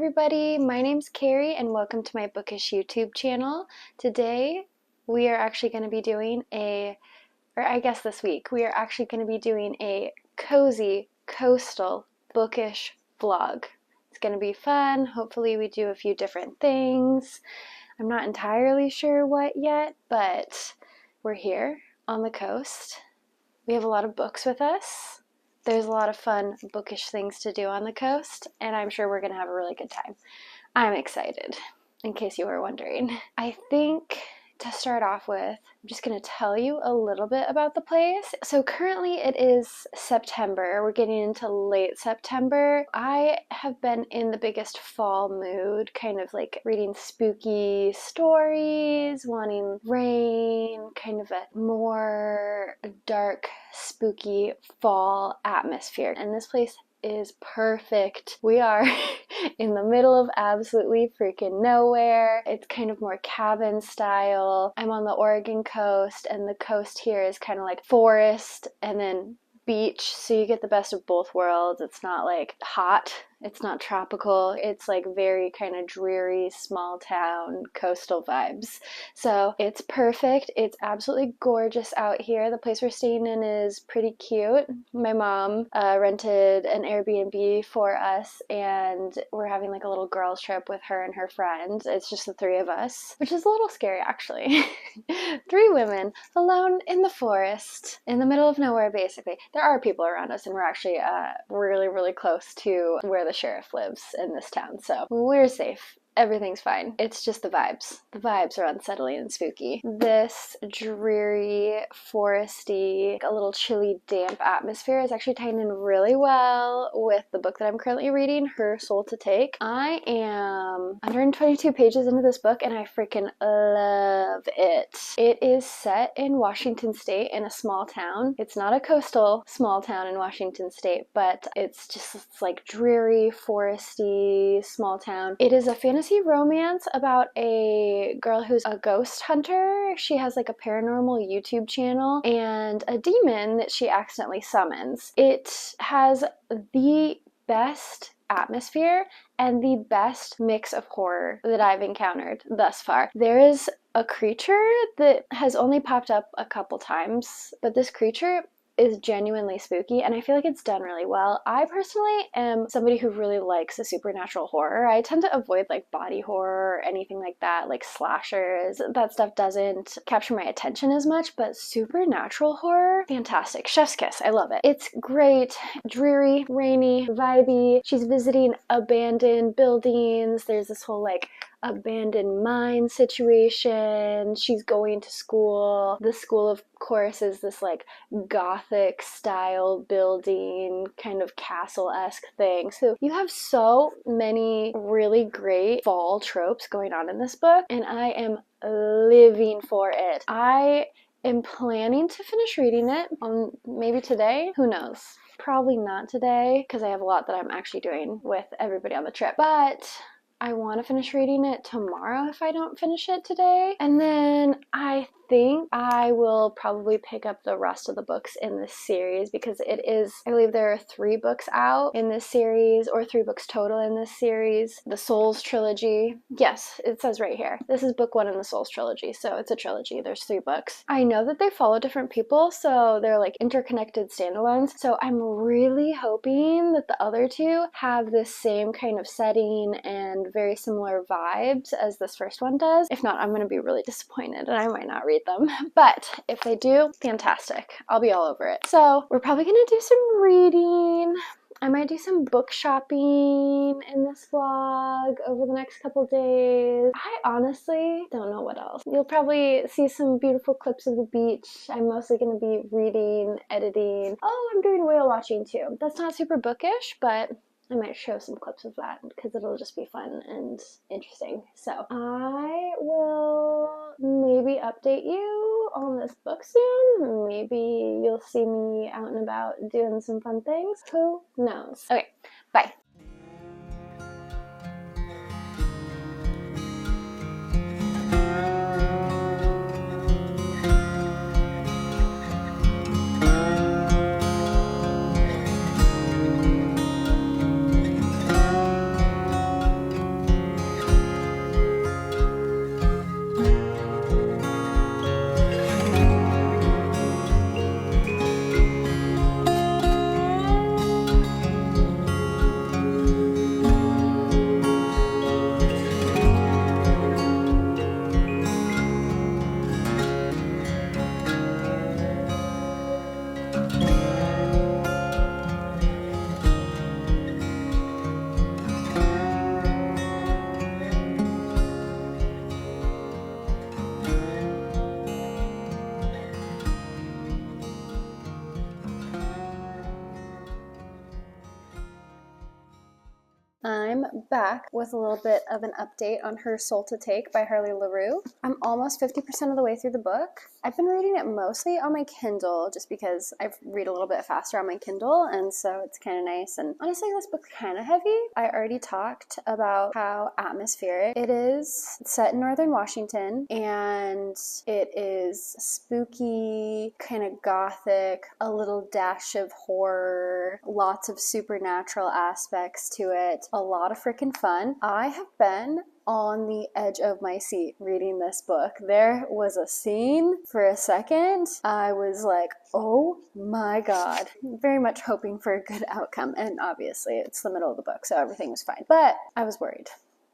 everybody, my name's Carrie and welcome to my Bookish YouTube channel. Today we are actually going to be doing this week, we are actually going to be doing a cozy, coastal, bookish vlog. It's going to be fun. Hopefully we do a few different things. I'm not entirely sure what yet, but we're here on the coast. We have a lot of books with us. There's a lot of fun bookish things to do on the coast, and I'm sure we're going to have a really good time. I'm excited, in case you were wondering. I think to start off with, I'm just going to tell you a little bit about the place. So currently it is September. We're getting into late September. I have been in the biggest fall mood, kind of like reading spooky stories, wanting rain, kind of a more dark, spooky fall atmosphere. And this place is perfect. We are in the middle of absolutely freaking nowhere. It's kind of more cabin style. I'm on the Oregon coast, and the coast here is kind of like forest and then beach, so you get the best of both worlds. It's not like hot, it's not tropical, it's like very kind of dreary small town coastal vibes. So it's perfect. It's absolutely gorgeous out here. The place we're staying in is pretty cute. My mom rented an Airbnb for us, and we're having like a little girls trip with her and her friends. It's just the three of us, which is a little scary actually. Three women alone in the forest in the middle of nowhere basically. There are people around us, and we're actually really close to where the sheriff lives in this town, so we're safe. Everything's fine. It's just the vibes. The vibes are unsettling and spooky. This dreary, foresty, a little chilly, damp atmosphere is actually tying in really well with the book that I'm currently reading, Her Soul to Take. I am 122 pages into this book, and I freaking love it. It is set in Washington State in a small town. It's not a coastal small town in Washington State, but it's like dreary, foresty, small town. It is a fantasy romance about a girl who's a ghost hunter. She has like a paranormal YouTube channel and a demon that she accidentally summons. It has the best atmosphere and the best mix of horror that I've encountered thus far. There is a creature that has only popped up a couple times, but this creature is genuinely spooky, and I feel like it's done really well. I personally am somebody who really likes the supernatural horror. I tend to avoid like body horror or anything like that, like slashers. That stuff doesn't capture my attention as much, but supernatural horror, fantastic. Chef's kiss. I love it. It's great. Dreary, rainy, vibey. She's visiting abandoned buildings. There's this whole like abandoned mine situation. She's going to school. The school, of course, is this like gothic style building, kind of castle-esque thing. So you have so many really great fall tropes going on in this book, and I am living for it. I am planning to finish reading it on maybe today. Who knows? Probably not today, because I have a lot that I'm actually doing with everybody on the trip, but I want to finish reading it tomorrow if I don't finish it today. And then I think I will probably pick up the rest of the books in this series, because it is, I believe there are 3 books out in this series, or 3 books total in this series. The Souls trilogy. Yes, it says right here. This is book 1 in the Souls trilogy, so it's a trilogy. There's 3 books. I know that they follow different people, so they're like interconnected standalones, so I'm really hoping that the other 2 have this same kind of setting and very similar vibes as this first one does. If not, I'm going to be really disappointed, and I might not read them. But if they do, fantastic. I'll be all over it. So we're probably going to do some reading. I might do some book shopping in this vlog over the next couple days. I honestly don't know what else. You'll probably see some beautiful clips of the beach. I'm mostly going to be reading, editing. Oh, I'm doing whale watching too. That's not super bookish, but I might show some clips of that because it'll just be fun and interesting. So I will maybe update you on this book soon. Maybe you'll see me out and about doing some fun things. Who knows? Okay, bye. I'm back with a little bit of an update on Her Soul to Take by Harley Laroux. I'm almost 50% of the way through the book. I've been reading it mostly on my Kindle just because I read a little bit faster on my Kindle, and so it's kind of nice. And honestly, this book's kind of heavy. I already talked about how atmospheric it is. It's set in northern Washington, and it is spooky, kind of gothic, a little dash of horror, lots of supernatural aspects to it, a lot of freaking fun. I have been on the edge of my seat reading this book. There was a scene for a second. I was like, oh my god. Very much hoping for a good outcome, and obviously it's the middle of the book, so everything was fine. But I was worried.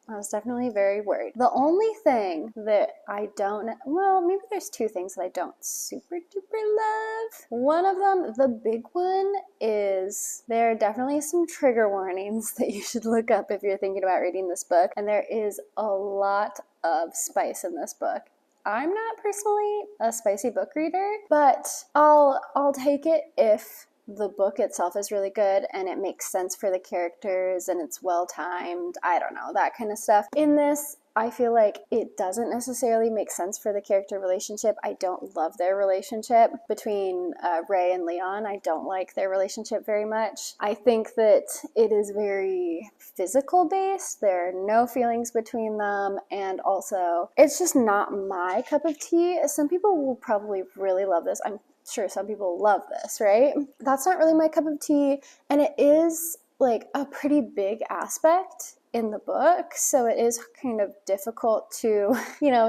I was definitely very worried. The only thing that I don't, well, maybe there's two things that I don't super duper love. One of them, the big one, is there are definitely some trigger warnings that you should look up if you're thinking about reading this book. And there is a lot of spice in this book. I'm not personally a spicy book reader, but I'll take it if the book itself is really good and it makes sense for the characters and it's well timed. I don't know, that kind of stuff. In this, I feel like it doesn't necessarily make sense for the character relationship. I don't love their relationship between Ray and Leon. I don't like their relationship very much. I think that it is very physical based. There are no feelings between them, and also it's just not my cup of tea. Some people will probably really love this. I'm sure some people love this, right? That's not really my cup of tea, and it is like a pretty big aspect in the book, so it is kind of difficult to,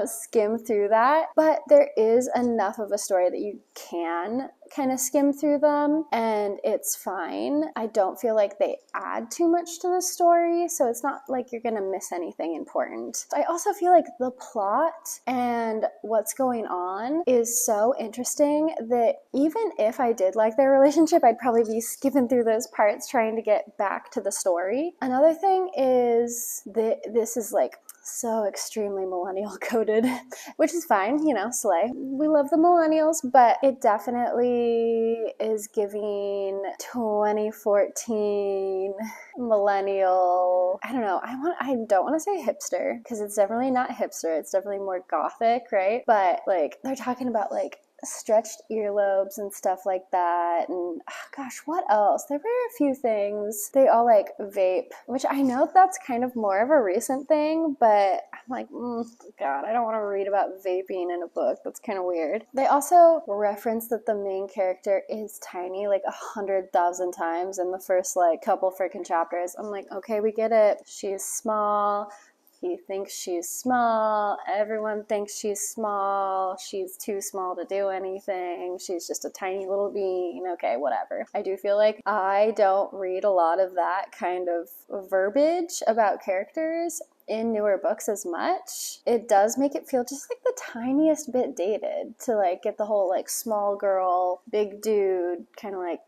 skim through that, but there is enough of a story that you can kind of skim through them, and it's fine. I don't feel like they add too much to the story, so it's not like you're gonna miss anything important. I also feel like the plot and what's going on is so interesting that even if I did like their relationship, I'd probably be skipping through those parts trying to get back to the story. Another thing is that this is like so extremely millennial coded, which is fine, slay. We love the millennials, but it definitely is giving 2014 millennial, I don't know, I don't want to say hipster, because it's definitely not hipster, it's definitely more gothic, right? But like, they're talking about like stretched earlobes and stuff like that, and gosh, what else? There were a few things. They all like vape, which I know that's kind of more of a recent thing, but I'm like, god, I don't want to read about vaping in a book. That's kind of weird. They also reference that the main character is tiny like 100,000 times in the first like couple freaking chapters. I'm like, okay, we get it. She's small. He thinks she's small. Everyone thinks she's small. She's too small to do anything. She's just a tiny little bean. Okay, whatever. I do feel like I don't read a lot of that kind of verbiage about characters in newer books as much. It does make it feel just like the tiniest bit dated to like get the whole like small girl, big dude kind of like,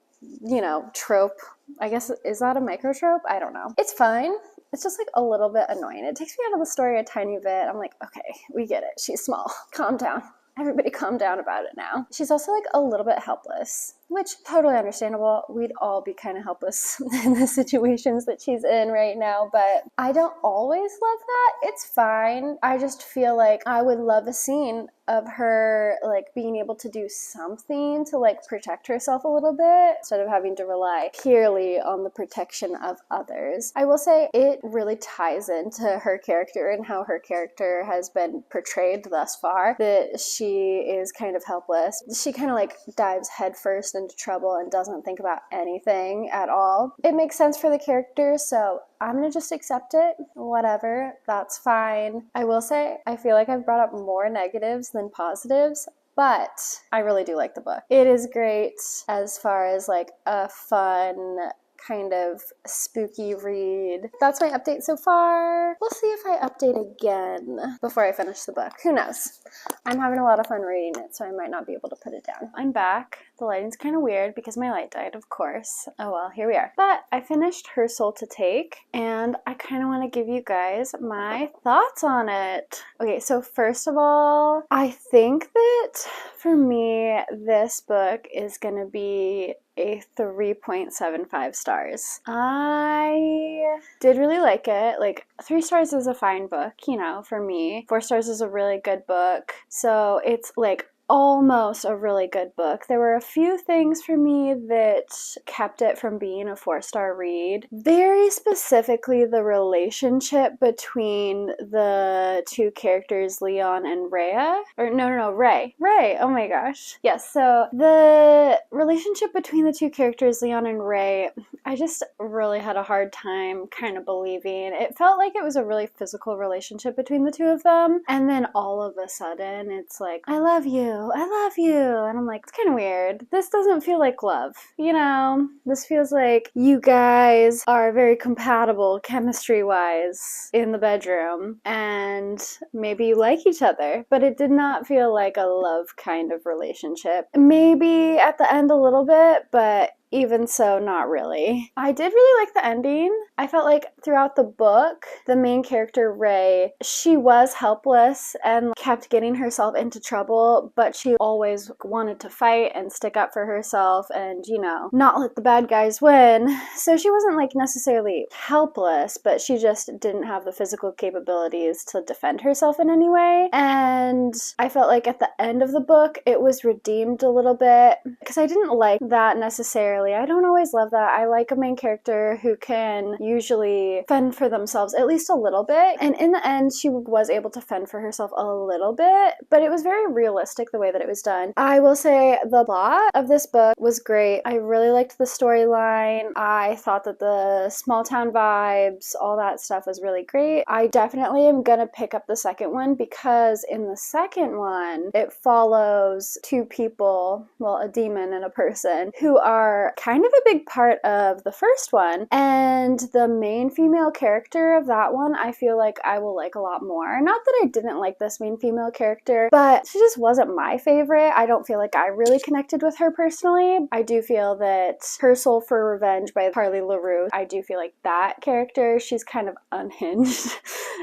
trope. I guess, is that a micro trope? I don't know. It's fine. It's just like a little bit annoying. It takes me out of the story a tiny bit. I'm like, okay, we get it. She's small. Calm down. Everybody calm down about it now. She's also like a little bit helpless, which totally understandable. We'd all be kind of helpless in the situations that she's in right now, but I don't always love that. It's fine. I just feel like I would love a scene of her like being able to do something to like protect herself a little bit instead of having to rely purely on the protection of others. I will say it really ties into her character and how her character has been portrayed thus far, that she is kind of helpless. She kind of like dives headfirst into trouble and doesn't think about anything at all. It makes sense for the character, so I'm gonna just accept it. Whatever, that's fine. I will say, I feel like I've brought up more negatives than positives, but I really do like the book. It is great as far as like a fun, kind of spooky read. That's my update so far. We'll see if I update again before I finish the book. Who knows? I'm having a lot of fun reading it, so I might not be able to put it down. I'm back. The lighting's kind of weird because my light died, of course. Oh well, here we are. But I finished Her Soul to Take, and I kind of want to give you guys my thoughts on it. Okay, so first of all, I think that for me, say this book is going to be a 3.75 stars. I did really like it. Like, 3 stars is a fine book, you know, for me. 4 stars is a really good book. So it's like almost a really good book. There were a few things for me that kept it from being a 4-star read. Very specifically, the relationship between the 2 characters, Leon and Rhea. Or no, Ray. Ray, oh my gosh. Yes, so the relationship between the 2 characters, Leon and Ray, I just really had a hard time kind of believing. It felt like it was a really physical relationship between the 2 of them, and then all of a sudden it's like, I love you, and I'm like, it's kind of weird. This doesn't feel like love, you know? This feels like you guys are very compatible chemistry-wise in the bedroom, and maybe you like each other, but it did not feel like a love kind of relationship. Maybe at the end a little bit, but even so, not really. I did really like the ending. I felt like throughout the book, the main character, Ray, she was helpless and kept getting herself into trouble, but she always wanted to fight and stick up for herself and, you know, not let the bad guys win. So she wasn't like necessarily helpless, but she just didn't have the physical capabilities to defend herself in any way. And I felt like at the end of the book, it was redeemed a little bit because I didn't like that necessarily. I don't always love that. I like a main character who can usually fend for themselves at least a little bit. And in the end, she was able to fend for herself a little bit, but it was very realistic the way that it was done. I will say the plot of this book was great. I really liked the storyline. I thought that the small town vibes, all that stuff was really great. I definitely am gonna pick up the second one because in the second one, it follows 2 people, well, a demon and a person, who are kind of a big part of the first one, and the main female character of that one I feel like I will like a lot more. Not that I didn't like this main female character, but she just wasn't my favorite. I don't feel like I really connected with her personally. I do feel that Her Soul for Revenge by Carly LaRue, I do feel like that character, she's kind of unhinged.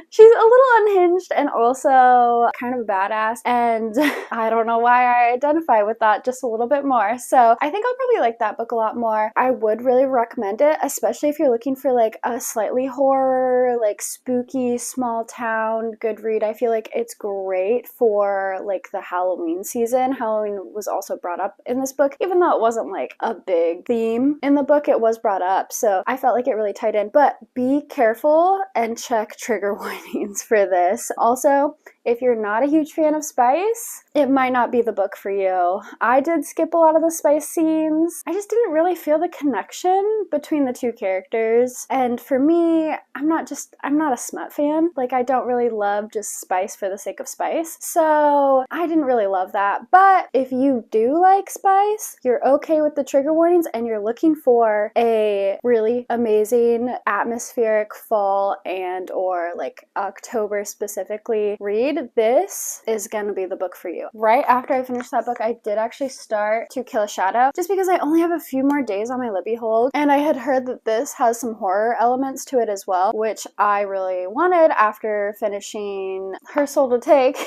She's a little unhinged and also kind of a badass, and I don't know why I identify with that just a little bit more. So I think I'll probably like that book a lot more. I would really recommend it, especially if you're looking for like a slightly horror, like spooky, small town good read. I feel like it's great for like the Halloween season. Halloween was also brought up in this book, even though it wasn't like a big theme in the book, it was brought up. So I felt like it really tied in, but be careful and check trigger warnings for this. Also, if you're not a huge fan of spice, it might not be the book for you. I did skip a lot of the spice scenes. I just didn't really feel the connection between the 2 characters. And for me, I'm not a smut fan. Like, I don't really love just spice for the sake of spice. So I didn't really love that. But if you do like spice, you're okay with the trigger warnings, and you're looking for a really amazing atmospheric fall and or like October specifically read, this is gonna be the book for you. Right after I finished that book, I did actually start To Kill a Shadow, just because I only have a few more days on my Libby hold, and I had heard that this has some horror elements to it as well, which I really wanted after finishing Her Soul to Take.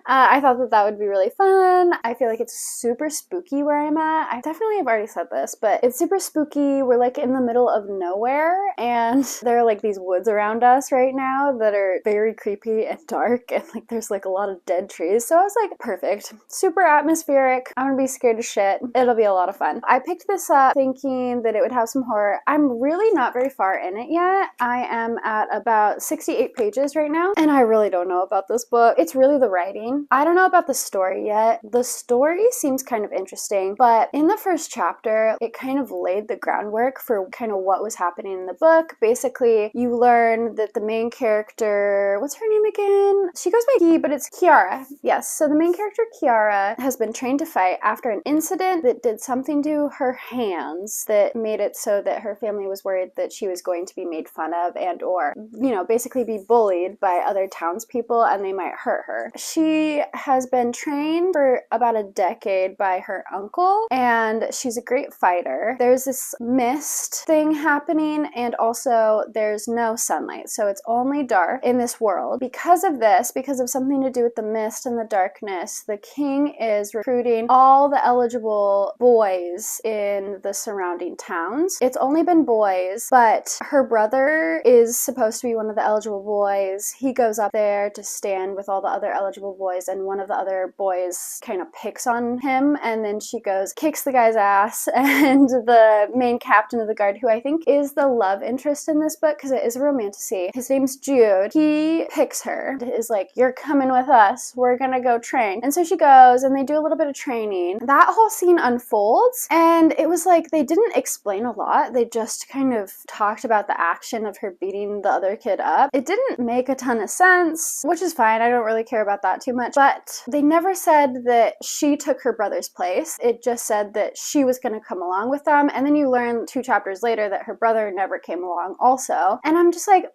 I thought that that would be really fun. I feel like it's super spooky where I'm at. I definitely have already said this, but it's super spooky. We're like in the middle of nowhere, and there are like these woods around us right now that are very creepy and dark, and like there's like a lot of dead trees. So I was like, perfect. Super atmospheric. I'm gonna be scared to shit. It'll be a lot of fun. I picked this up thinking that it would have some horror. I'm really not very far in it yet. I am at about 68 pages right now, and I really don't know about this book. It's really the writing. I don't know about the story yet. The story seems kind of interesting, but in the first chapter, it kind of laid the groundwork for kind of what was happening in the book. Basically, you learn that the main character, what's her name again? She goes by Key, but it's Kiara. Yes, so the main character, Kiara, has been trained to fight after an incident that did something to her hands that made it so that her family was worried that she was going to be made fun of and or, you know, basically be bullied by other townspeople and they might hurt her. her. She has been trained for about a decade by her uncle, and she's a great fighter. There's this mist thing happening, and also there's no sunlight, so it's only dark in this world. Because of this, because of something to do with the mist and the darkness, the king is recruiting all the eligible boys in the surrounding towns. It's only been boys, but her brother is supposed to be one of the eligible boys. He goes up there to stand with all the other eligible boys, and one of the other boys kind of picks on him, and then she goes, kicks the guy's ass, and the main captain of the guard, who I think is the love interest in this book, because it is a romantasy, his name's Jude, he picks her, is like, you're coming with us, we're gonna go train. And so she goes, and they do a little bit of training. That whole scene unfolds, and it was like, they didn't explain a lot, they just kind of talked about the action of her beating the other kid up. It didn't make a ton of sense, which is fine, I don't really care about that too much, but they never said that she took her brother's place. It just said that she was gonna come along with them, and then you learn 2 chapters later that her brother never came along also. And I'm just like,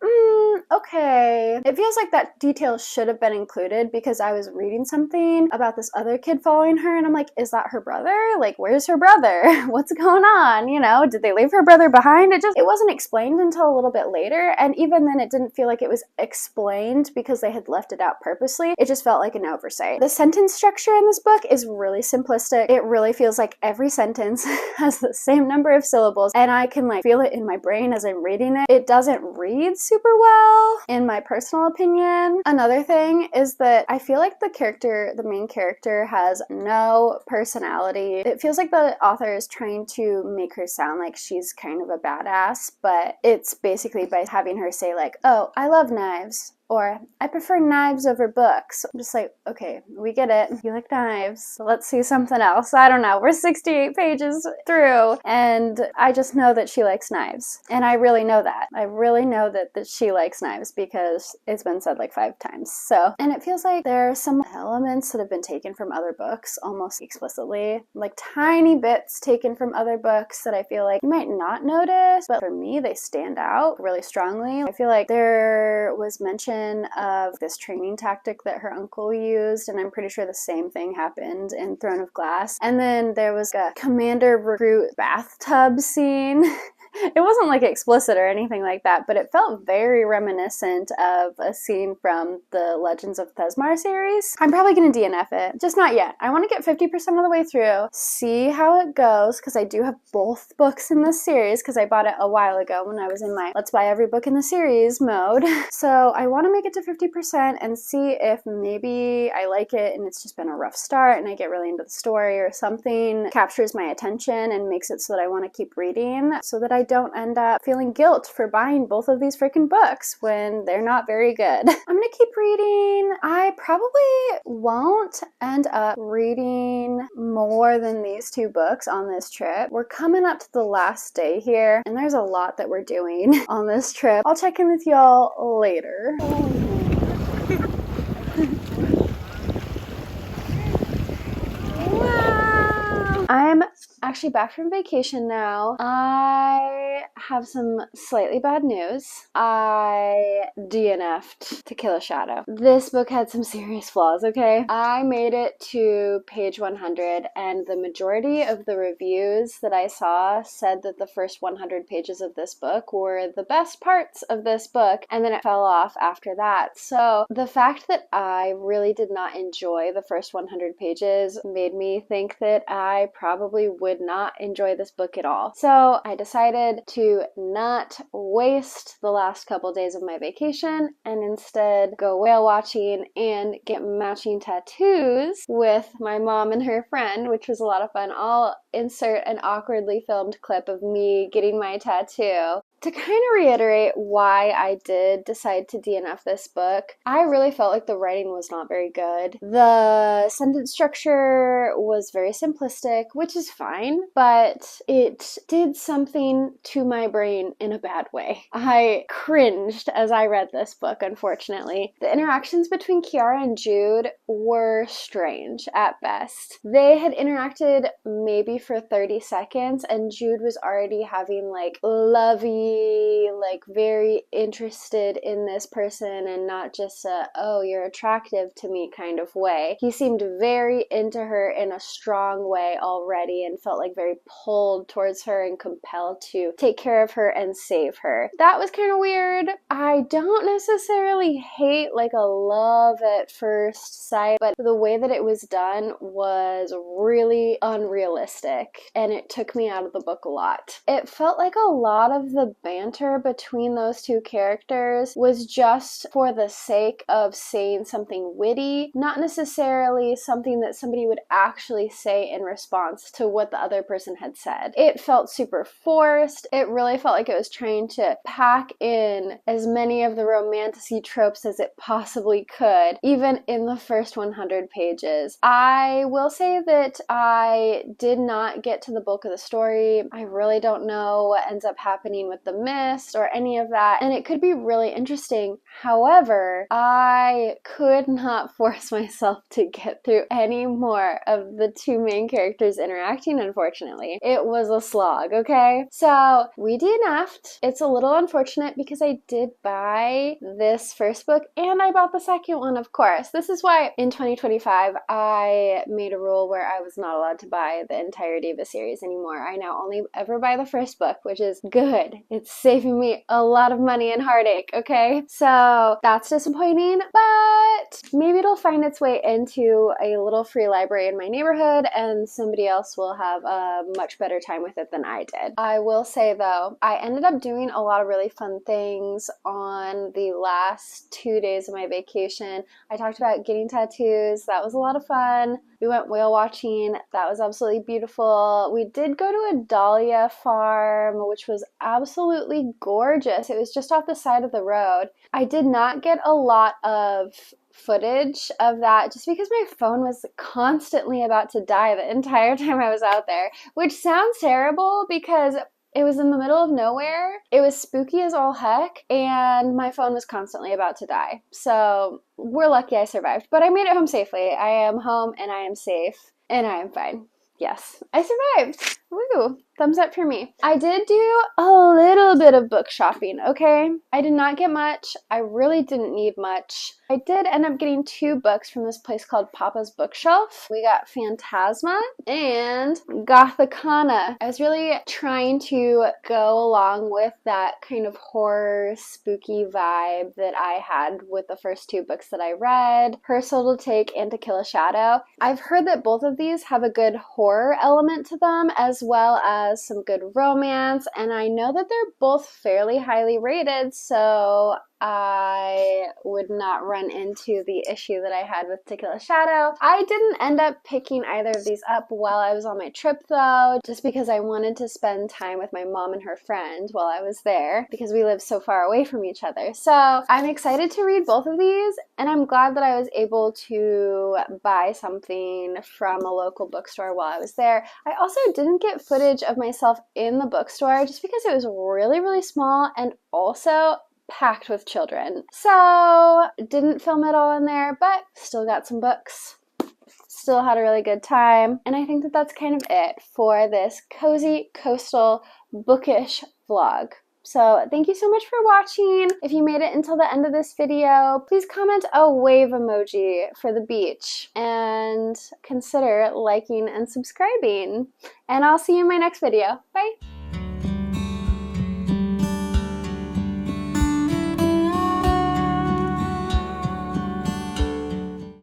okay. It feels like that detail should have been included, because I was reading something about this other kid following her, and I'm like, is that her brother? Like, where's her brother? What's going on? You know, did they leave her brother behind? It wasn't explained until a little bit later, and even then it didn't feel like it was explained because they had left it out purposely. It just felt like an oversight. The sentence structure in this book is really simplistic. It really feels like every sentence has the same number of syllables, and I can like feel it in my brain as I'm reading it. It doesn't read super well, in my personal opinion. Another thing is that I feel like the main character has no personality. It feels like the author is trying to make her sound like she's kind of a badass, but it's basically by having her say like, oh, I love knives, or I prefer knives over books. I'm just like, okay, we get it. You like knives. So let's see something else. I don't know. We're 68 pages through, and I just know that she likes knives. And I really know that. I really know that she likes knives because it's been said like 5 times. So, and it feels like there are some elements that have been taken from other books almost explicitly. Like tiny bits taken from other books that I feel like you might not notice, but for me, they stand out really strongly. I feel like there was mention of this training tactic that her uncle used, and I'm pretty sure the same thing happened in Throne of Glass. And then there was a commander recruit bathtub scene. It wasn't like explicit or anything like that, but it felt very reminiscent of a scene from the Legends of Thesmar series. I'm probably going to DNF it, just not yet. I want to get 50% of the way through, see how it goes, because I do have both books in this series, because I bought it a while ago when I was in my let's buy every book in the series mode. So I want to make it to 50% and see if maybe I like it and it's just been a rough start and I get really into the story, or something captures my attention and makes it so that I want to keep reading, so that I don't end up feeling guilt for buying both of these freaking books when they're not very good. I'm gonna keep reading. I probably won't end up reading more than these 2 books on this trip. We're coming up to the last day here, and there's a lot that we're doing on this trip. I'll check in with y'all later. I'm actually back from vacation now. I have some slightly bad news. I DNF'd To Kill a Shadow. This book had some serious flaws, okay? I made it to page 100, and the majority of the reviews that I saw said that the first 100 pages of this book were the best parts of this book, and then it fell off after that. So the fact that I really did not enjoy the first 100 pages made me think that I probably would not enjoy this book at all. So I decided to not waste the last couple days of my vacation and instead go whale watching and get matching tattoos with my mom and her friend, which was a lot of fun. I'll insert an awkwardly filmed clip of me getting my tattoo. To kind of reiterate why I did decide to DNF this book, I really felt like the writing was not very good. The sentence structure was very simplistic, which is fine, but it did something to my brain in a bad way. I cringed as I read this book, unfortunately. The interactions between Kiara and Jude were strange at best. They had interacted maybe for 30 seconds, and Jude was already having like lovey be like very interested in this person and not just a, oh, you're attractive to me kind of way. He seemed very into her in a strong way already and felt like very pulled towards her and compelled to take care of her and save her. That was kind of weird. I don't necessarily hate like a love at first sight, but the way that it was done was really unrealistic and it took me out of the book a lot. It felt like a lot of the banter between those two characters was just for the sake of saying something witty, not necessarily something that somebody would actually say in response to what the other person had said. It felt super forced. It really felt like it was trying to pack in as many of the romantasy tropes as it possibly could, even in the first 100 pages. I will say that I did not get to the bulk of the story. I really don't know what ends up happening with the mist or any of that, and it could be really interesting. However, I could not force myself to get through any more of the two main characters interacting, unfortunately. It was a slog, okay? So we DNF'd. It's a little unfortunate because I did buy this first book and I bought the second one, of course. This is why in 2025 I made a rule where I was not allowed to buy the entirety of a series anymore. I now only ever buy the first book, which is good. It's saving me a lot of money and heartache, okay? So that's disappointing, but maybe it'll find its way into a little free library in my neighborhood and somebody else will have a much better time with it than I did. I will say though, I ended up doing a lot of really fun things on the last 2 days of my vacation. I talked about getting tattoos. That was a lot of fun. We went whale watching. That was absolutely beautiful. We did go to a dahlia farm, which was absolutely gorgeous. It was just off the side of the road. I did not get a lot of footage of that just because my phone was constantly about to die the entire time I was out there, which sounds terrible because it was in the middle of nowhere. It was spooky as all heck, and my phone was constantly about to die. So we're lucky I survived, but I made it home safely. I am home and I am safe and I am fine. Yes, I survived. Woo! Thumbs up for me. I did do a little bit of book shopping, okay? I did not get much. I really didn't need much. I did end up getting 2 books from this place called Papa's Bookshelf. We got Phantasma and Gothicana. I was really trying to go along with that kind of horror, spooky vibe that I had with the first 2 books that I read, Her Soul to Take and To Kill a Shadow. I've heard that both of these have a good horror element to them as well as some good romance, and I know that they're both fairly highly rated, so I would not run into the issue that I had with To Kill a Shadow. I didn't end up picking either of these up while I was on my trip though, just because I wanted to spend time with my mom and her friend while I was there because we live so far away from each other. So I'm excited to read both of these, and I'm glad that I was able to buy something from a local bookstore while I was there. I also didn't get footage of myself in the bookstore just because it was really, really small and also packed with children. So didn't film it all in there, but still got some books. Still had a really good time. And I think that that's kind of it for this cozy, coastal, bookish vlog. So thank you so much for watching. If you made it until the end of this video, please comment a wave emoji for the beach and consider liking and subscribing. And I'll see you in my next video. Bye!